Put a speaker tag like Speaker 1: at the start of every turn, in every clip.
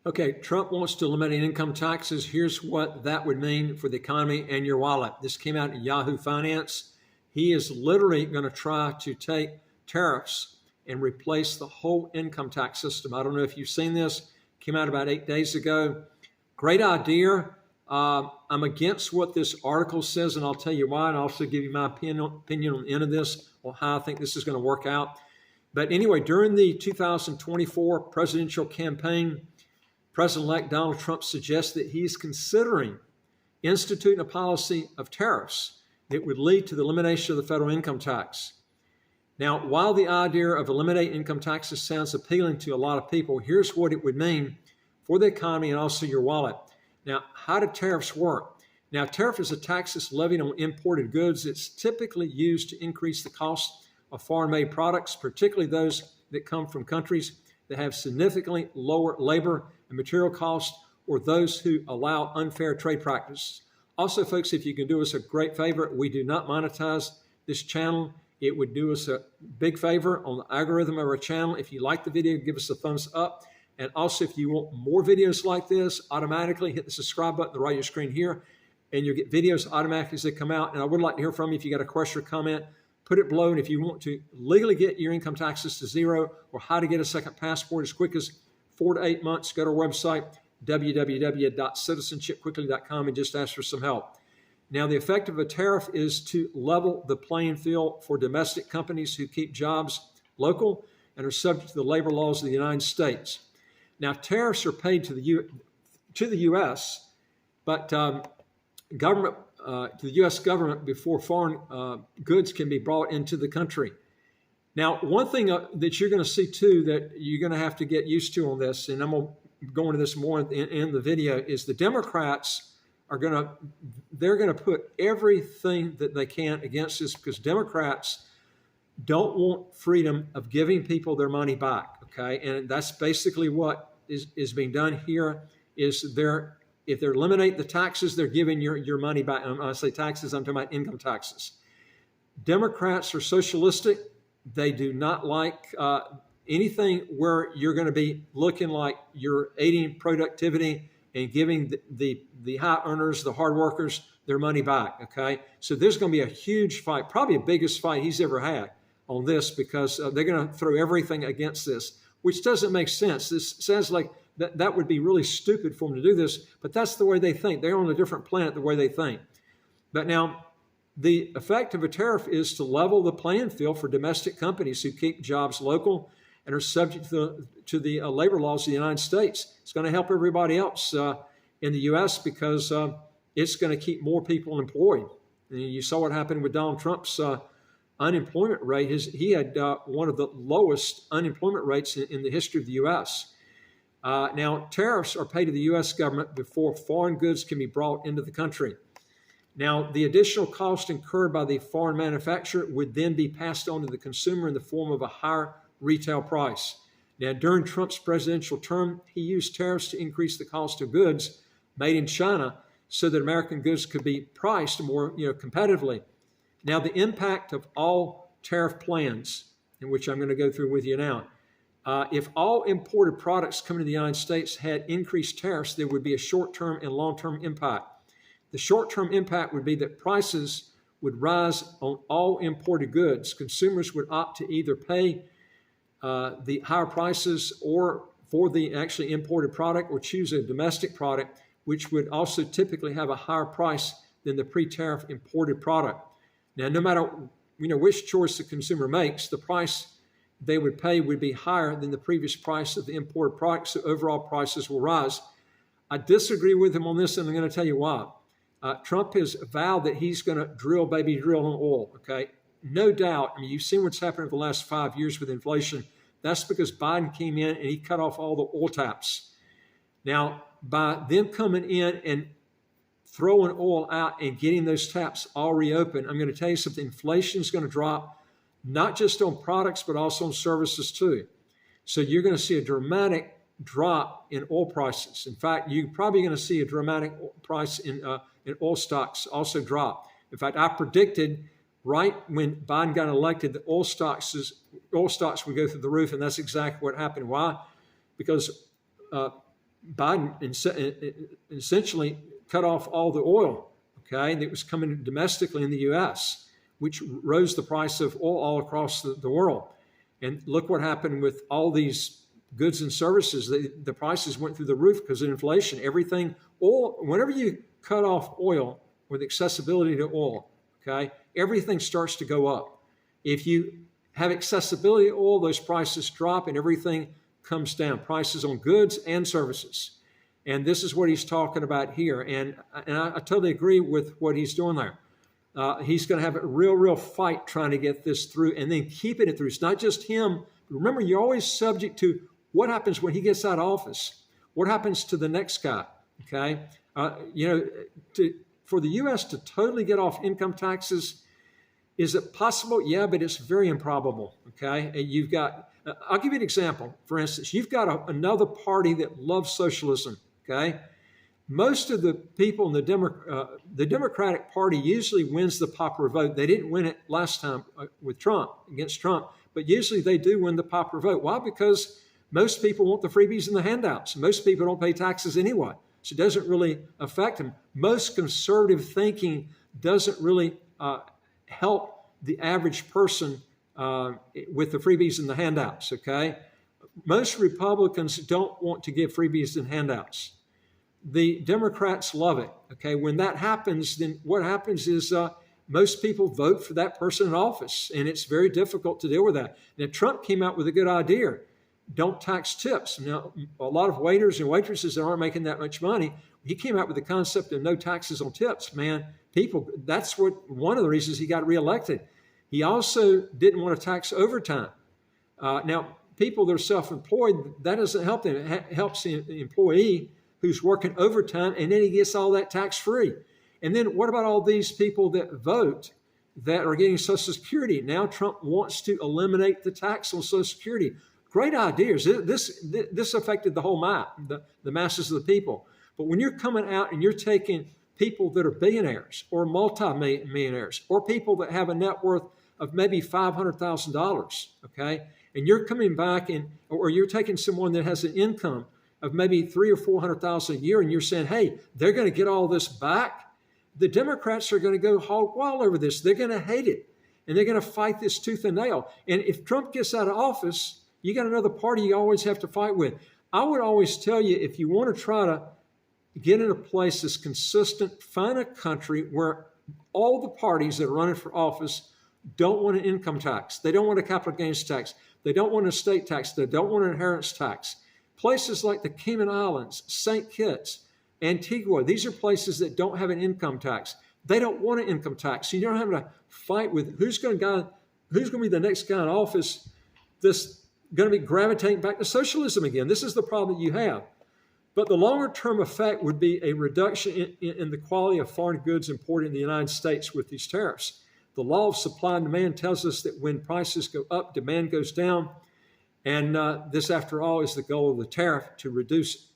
Speaker 1: Okay, Trump wants to eliminate income taxes. Here's what that would mean for the economy and your wallet. This came out in Yahoo Finance. He is literally going to try to take tariffs and replace the whole income tax system. I don't know if you've seen this. Came out about 8 days ago. Great idea. I'm against what this article says, and I'll tell you why, and I'll also give you my opinion on the end of this, on how I think this is going to work out. But anyway, during the 2024 presidential campaign, President-elect Donald Trump suggests that he's considering instituting a policy of tariffs that would lead to the elimination of the federal income tax. Now, while the idea of eliminating income taxes sounds appealing to a lot of people, here's what it would mean for the economy and also your wallet. Now, how do tariffs work? Now, tariff is a tax that's levied on imported goods. It's typically used to increase the cost of foreign-made products, particularly those that come from countries that have significantly lower labor and material costs, or those who allow unfair trade practices. Also, folks, if you can do us a great favor, we do not monetize this channel. It would do us a big favor on the algorithm of our channel. If you like the video, give us a thumbs up. And also, if you want more videos like this, automatically hit the subscribe button at the right of your screen here, and you'll get videos automatically as they come out. And I would like to hear from you. If you got a question or comment, put it below. And if you want to legally get your income taxes to zero, or how to get a second passport as quick as 4 to 8 months, go to our website, www.citizenshipquickly.com, and just ask for some help. Now, the effect of a tariff is to level the playing field for domestic companies who keep jobs local and are subject to the labor laws of the United States. Now, tariffs are paid to the U.S., but to the U.S. government before foreign goods can be brought into the country. Now, one thing that you're going to see too that you're going to have to get used to on this, and I'm going to go into this more in the video, is the Democrats they're going to put everything that they can against this, because Democrats don't want freedom of giving people their money back. Okay, and that's basically what is being done here. If they're eliminate the taxes, they're giving your money back. And when I say taxes, I'm talking about income taxes. Democrats are socialistic. They do not like anything where you're going to be looking like you're aiding productivity and giving the high earners, the hard workers, their money back. Okay, so there's going to be a huge fight, probably the biggest fight he's ever had on this, because they're going to throw everything against this, which doesn't make sense. This sounds like that would be really stupid for them to do this, but that's the way they think. They're on a different planet the way they think. But now, the effect of a tariff is to level the playing field for domestic companies who keep jobs local and are subject to the labor laws of the United States. It's going to help everybody else in the U.S. because it's going to keep more people employed. And you saw what happened with Donald Trump's unemployment rate. He had one of the lowest unemployment rates in the history of the U.S. Now, tariffs are paid to the U.S. government before foreign goods can be brought into the country. Now, the additional cost incurred by the foreign manufacturer would then be passed on to the consumer in the form of a higher retail price. Now, during Trump's presidential term, he used tariffs to increase the cost of goods made in China so that American goods could be priced more competitively. Now, the impact of all tariff plans, in which I'm going to go through with you now, if all imported products coming to the United States had increased tariffs, there would be a short-term and long-term impact. The short-term impact would be that prices would rise on all imported goods. Consumers would opt to either pay the higher prices or for the actually imported product, or choose a domestic product, which would also typically have a higher price than the pre-tariff imported product. Now, no matter which choice the consumer makes, the price they would pay would be higher than the previous price of the imported product, so overall prices will rise. I disagree with him on this, and I'm going to tell you why. Trump has vowed that he's going to drill on oil, okay? No doubt. I mean, you've seen what's happened over the last 5 years with inflation. That's because Biden came in and he cut off all the oil taps. Now, by them coming in and throwing oil out and getting those taps all reopened, I'm going to tell you something. Inflation is going to drop, not just on products, but also on services too. So you're going to see a dramatic drop in oil prices. In fact, you're probably going to see a dramatic price in oil stocks also drop. In fact, I predicted right when Biden got elected that oil stocks would go through the roof, and that's exactly what happened. Why? Because Biden essentially cut off all the oil, okay, that was coming domestically in the U.S., which rose the price of oil all across the world. And look what happened with all these goods and services. The prices went through the roof because of inflation. Everything, oil, whenever you cut off oil with accessibility to oil, okay, everything starts to go up. If you have accessibility to oil, those prices drop and everything comes down, prices on goods and services. And this is what he's talking about here. And I totally agree with what he's doing there. He's going to have a real fight trying to get this through and then keeping it through. It's not just him. Remember, you're always subject to what happens when he gets out of office. What happens to the next guy? Okay, for the U.S. to totally get off income taxes, is it possible? Yeah, but it's very improbable. Okay, and you've got. I'll give you an example. For instance, you've got another party that loves socialism. Okay. Most of the people in the Democratic Party usually wins the popular vote. They didn't win it last time with Trump, against Trump, but usually they do win the popular vote. Why? Because most people want the freebies and the handouts. Most people don't pay taxes anyway, so it doesn't really affect them. Most conservative thinking doesn't really help the average person with the freebies and the handouts, okay? Most Republicans don't want to give freebies and handouts. The Democrats love it. Okay, when that happens, then what happens is most people vote for that person in office, and it's very difficult to deal with that. Now, Trump came out with a good idea: don't tax tips. Now, a lot of waiters and waitresses that aren't making that much money, he came out with the concept of no taxes on tips. Man, people, that's one of the reasons he got reelected. He also didn't want to tax overtime. Now, people that are self-employed, that doesn't help them. It helps the employee who's working overtime, and then he gets all that tax-free. And then what about all these people that vote that are getting Social Security? Now Trump wants to eliminate the tax on Social Security. Great ideas. This affected the whole map, the masses of the people. But when you're coming out and you're taking people that are billionaires or multi-millionaires or people that have a net worth of maybe $500,000, okay, and you're coming back or you're taking someone that has an income of maybe $300,000 or $400,000 a year, and you're saying, hey, they're going to get all this back. The Democrats are going to go hog wild over this. They're going to hate it, and they're going to fight this tooth and nail. And if Trump gets out of office, you got another party you always have to fight with. I would always tell you, if you want to try to get in a place that's consistent, find a country where all the parties that are running for office don't want an income tax. They don't want a capital gains tax. They don't want an estate tax. They don't want an inheritance tax. Places like the Cayman Islands, St. Kitts, Antigua, these are places that don't have an income tax. They don't want an income tax. So you don't have to fight with who's going to be the next guy in office that's going to be gravitating back to socialism again. This is the problem that you have. But the longer term effect would be a reduction in the quality of foreign goods imported in the United States with these tariffs. The law of supply and demand tells us that when prices go up, demand goes down. And this, after all, is the goal of the tariff, to reduce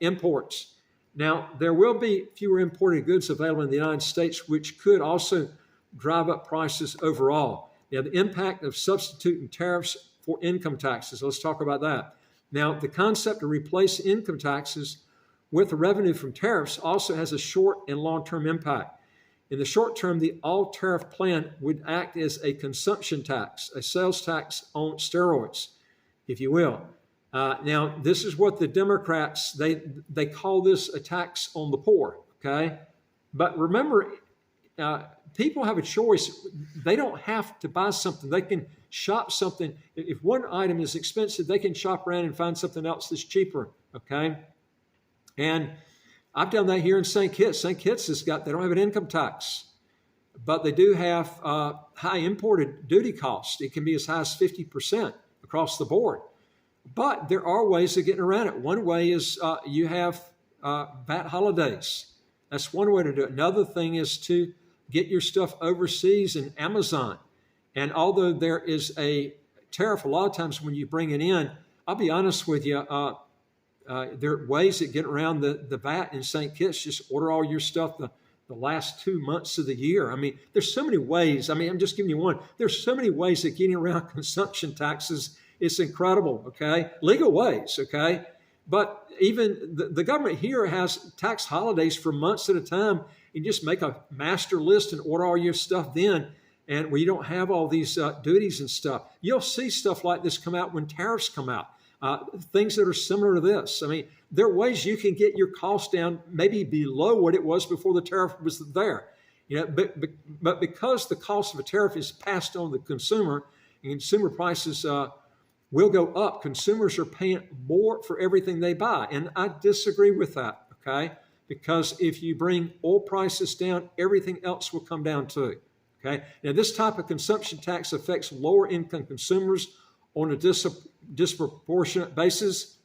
Speaker 1: imports. Now, there will be fewer imported goods available in the United States, which could also drive up prices overall. Now, the impact of substituting tariffs for income taxes. Let's talk about that. Now, the concept to replace income taxes with the revenue from tariffs also has a short and long-term impact. In the short term, the all-tariff plan would act as a consumption tax, a sales tax on steroids, if you will. Now, this is what the Democrats, they call this a tax on the poor, okay? But remember, people have a choice. They don't have to buy something. They can shop something. If one item is expensive, they can shop around and find something else that's cheaper, okay? And I've done that here in St. Kitts. St. Kitts they don't have an income tax, but they do have high imported duty costs. It can be as high as 50% across the board. But there are ways of getting around it. One way is you have VAT holidays. That's one way to do it. Another thing is to get your stuff overseas in Amazon. And although there is a tariff, a lot of times when you bring it in, I'll be honest with you, there are ways that get around the VAT in St. Kitts. Just order all your stuff the last 2 months of the year. I mean, there's so many ways. I mean, I'm just giving you one. There's so many ways of getting around consumption taxes. It's incredible, okay? Legal ways, okay? But even the government here has tax holidays for months at a time. You just make a master list and order all your stuff then, and where you don't have all these duties and stuff. You'll see stuff like this come out when tariffs come out, things that are similar to this. I mean, there are ways you can get your cost down maybe below what it was before the tariff was there. But because the cost of a tariff is passed on to the consumer, and consumer prices will go up, consumers are paying more for everything they buy. And I disagree with that, okay? Because if you bring oil prices down, everything else will come down too, okay? Now, this type of consumption tax affects lower income consumers on a disproportionate basis.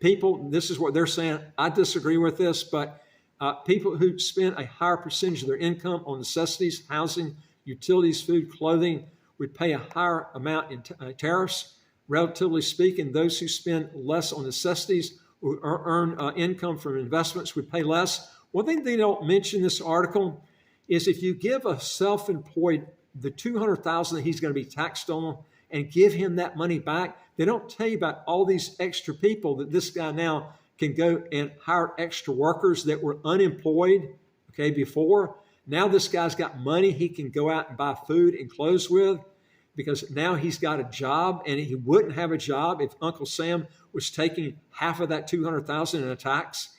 Speaker 1: People, this is what they're saying. I disagree with this, but people who spend a higher percentage of their income on necessities, housing, utilities, food, clothing, would pay a higher amount in tariffs. Relatively speaking, those who spend less on necessities or earn income from investments would pay less. One thing they don't mention in this article is if you give a self-employed the $200,000 that he's going to be taxed on and give him that money back, they don't tell you about all these extra people that this guy now can go and hire extra workers that were unemployed, okay, before. Now this guy's got money he can go out and buy food and clothes with because now he's got a job, and he wouldn't have a job if Uncle Sam was taking half of that $200,000 in a tax.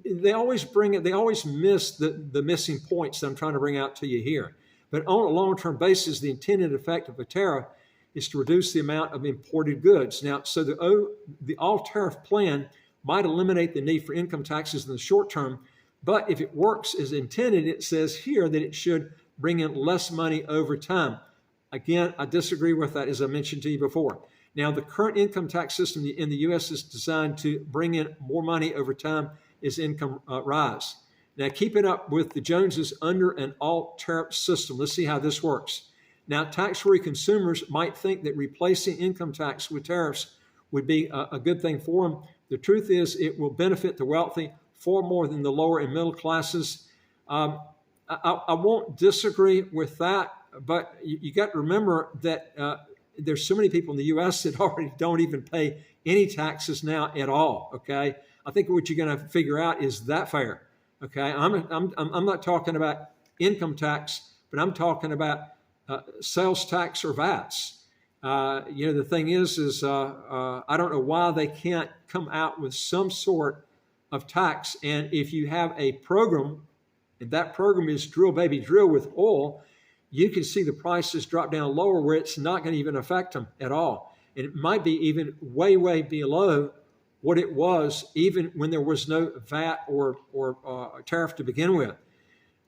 Speaker 1: They always bring it, they always miss the missing points that I'm trying to bring out to you here. But on a long-term basis, the intended effect of a tariff is to reduce the amount of imported goods. Now, so the all-tariff plan might eliminate the need for income taxes in the short term, but if it works as intended, it says here that it should bring in less money over time. Again, I disagree with that, as I mentioned to you before. Now, the current income tax system in the U.S. is designed to bring in more money over time as income rise. Now, keeping up with the Joneses under an all-tariff system. Let's see how this works. Now, tax-free consumers might think that replacing income tax with tariffs would be a good thing for them. The truth is it will benefit the wealthy far more than the lower and middle classes. I won't disagree with that, but you got to remember that there's so many people in the U.S. that already don't even pay any taxes now at all, okay? I think what you're going to figure out is that fair, okay? I'm not talking about income tax, but I'm talking about sales tax or VATs. The thing is I don't know why they can't come out with some sort of tax. And if you have a program, and that program is drill, baby, drill with oil, you can see the prices drop down lower where it's not going to even affect them at all. And it might be even way, way below what it was even when there was no VAT or tariff to begin with.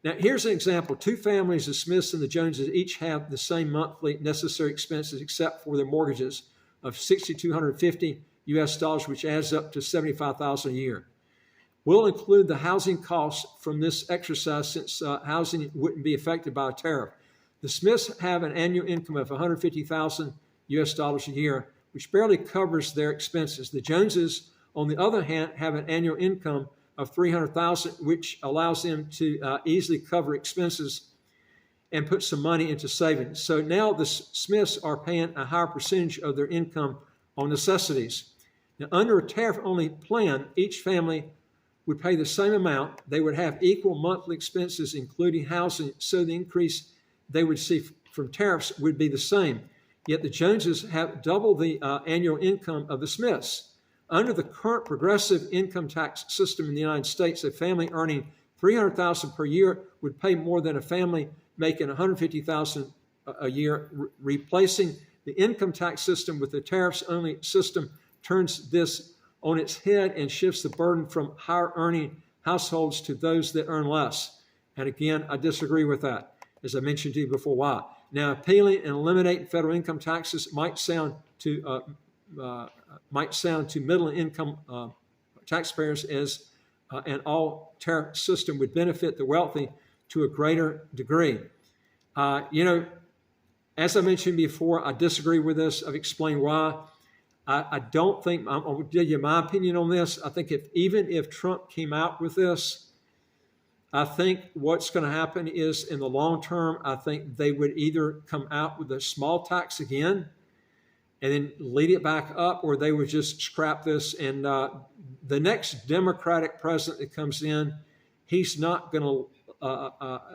Speaker 1: Now, here's an example. Two families, the Smiths and the Joneses, each have the same monthly necessary expenses except for their mortgages of $6,250 US, which adds up to $75,000 a year. We'll include the housing costs from this exercise since housing wouldn't be affected by a tariff. The Smiths have an annual income of $150,000 US a year, which barely covers their expenses. The Joneses, on the other hand, have an annual income of $300,000, which allows them to easily cover expenses and put some money into savings. So now the Smiths are paying a higher percentage of their income on necessities. Now, under a tariff-only plan, each family would pay the same amount. They would have equal monthly expenses, including housing, so the increase they would see from tariffs would be the same. Yet the Joneses have double the annual income of the Smiths. Under the current progressive income tax system in the United States, a family earning $300,000 per year would pay more than a family making $150,000 a year. Replacing the income tax system with the tariffs-only system turns this on its head and shifts the burden from higher-earning households to those that earn less. And again, I disagree with that, as I mentioned to you before. Why? Now, appealing and eliminating federal income taxes might sound to middle-income taxpayers as an all-tariff system would benefit the wealthy to a greater degree. As I mentioned before, I disagree with this. I've explained why. I don't think, I'm going to give you my opinion on this. I think even if Trump came out with this, I think what's going to happen is in the long term, I think they would either come out with a small tax again, and then lead it back up, or they would just scrap this. And the next Democratic president that comes in, he's not going to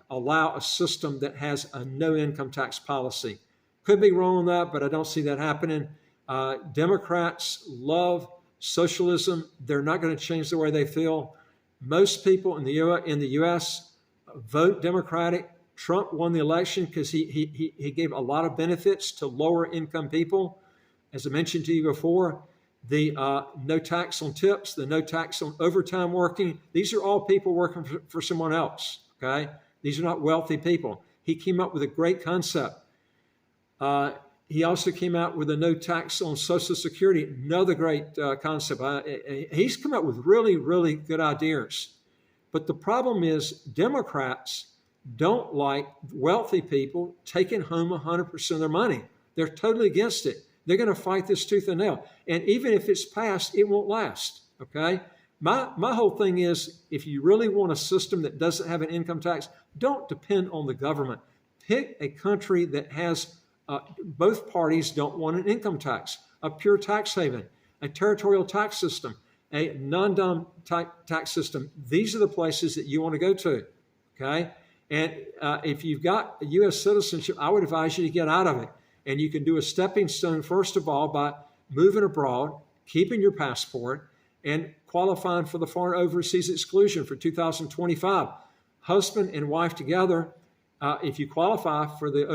Speaker 1: allow a system that has a no income tax policy. Could be wrong on that, but I don't see that happening. Democrats love socialism. They're not going to change the way they feel. Most people in the U.S. vote Democratic. Trump won the election because he gave a lot of benefits to lower income people. As I mentioned to you before, the no tax on tips, the no tax on overtime working, these are all people working for someone else, okay? These are not wealthy people. He came up with a great concept. He also came out with a no tax on Social Security, another great concept. He's come up with really, really good ideas. But the problem is Democrats don't like wealthy people taking home 100% of their money. They're totally against it. They're going to fight this tooth and nail. And even if it's passed, it won't last, okay? My whole thing is, if you really want a system that doesn't have an income tax, don't depend on the government. Pick a country that has, both parties don't want an income tax, a pure tax haven, a territorial tax system, a non-dom tax system. These are the places that you want to go to, okay? And if you've got a U.S. citizenship, I would advise you to get out of it. And you can do a stepping stone, first of all, by moving abroad, keeping your passport, and qualifying for the foreign overseas exclusion for 2025. Husband and wife together, if you qualify for the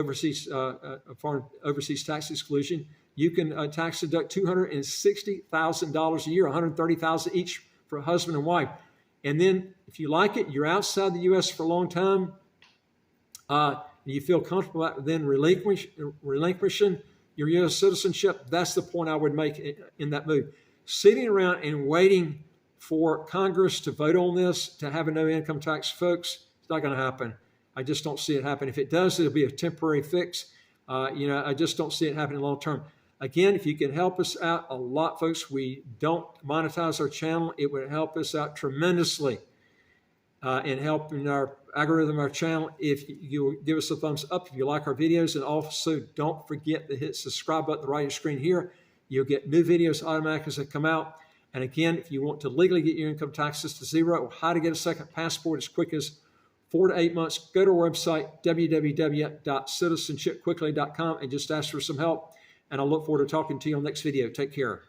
Speaker 1: foreign overseas tax exclusion, you can tax deduct $260,000 a year, $130,000 each for a husband and wife. And then if you like it, you're outside the U.S. for a long time, you feel comfortable then relinquishing your U.S. citizenship, that's the point I would make in that move. Sitting around and waiting for Congress to vote on this, to have a no income tax, folks, it's not going to happen. I just don't see it happen. If it does, it'll be a temporary fix. I just don't see it happening long term. Again, if you can help us out a lot, folks, we don't monetize our channel. It would help us out tremendously in helping our algorithm, our channel. If you give us a thumbs up if you like our videos, and also don't forget to hit subscribe button at the right of your screen here. You'll get new videos automatically as they come out. And again, if you want to legally get your income taxes to zero, or how to get a second passport as quick as 4 to 8 months, go to our website, www.citizenshipquickly.com, and just ask for some help. And I look forward to talking to you on the next video. Take care.